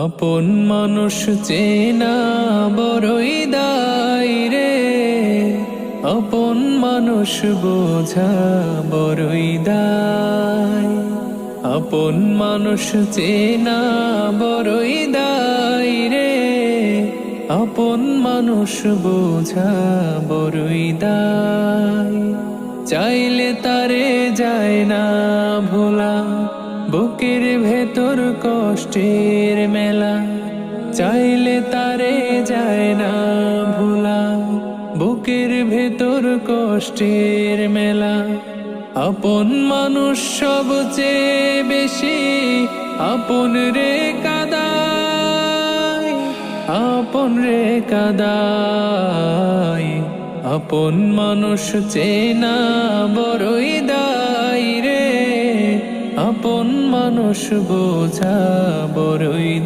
আপন মানুষ চেনা বড়ই দায় রে, আপন মানুষ বোঝা বড়ই দায়। আপন মানুষ চেনা বড়ই দায় রে, আপন মানুষ বোঝা বড়ই দায়। চাইলে তারে যায় না ভোলা, বুকের ভেতর কষ্টের মেলা। চাইলে তারে যায় না ভোলা, বুকের ভেতর কষ্টের মেলা। আপন মানুষ সবচেয়ে বেশি আপন রে কাদায়, আপন রে কাদায়। আপন মানুষ চেনা বড়ই দায় রে, আপন মানুষ বোঝা বড়ই দায়।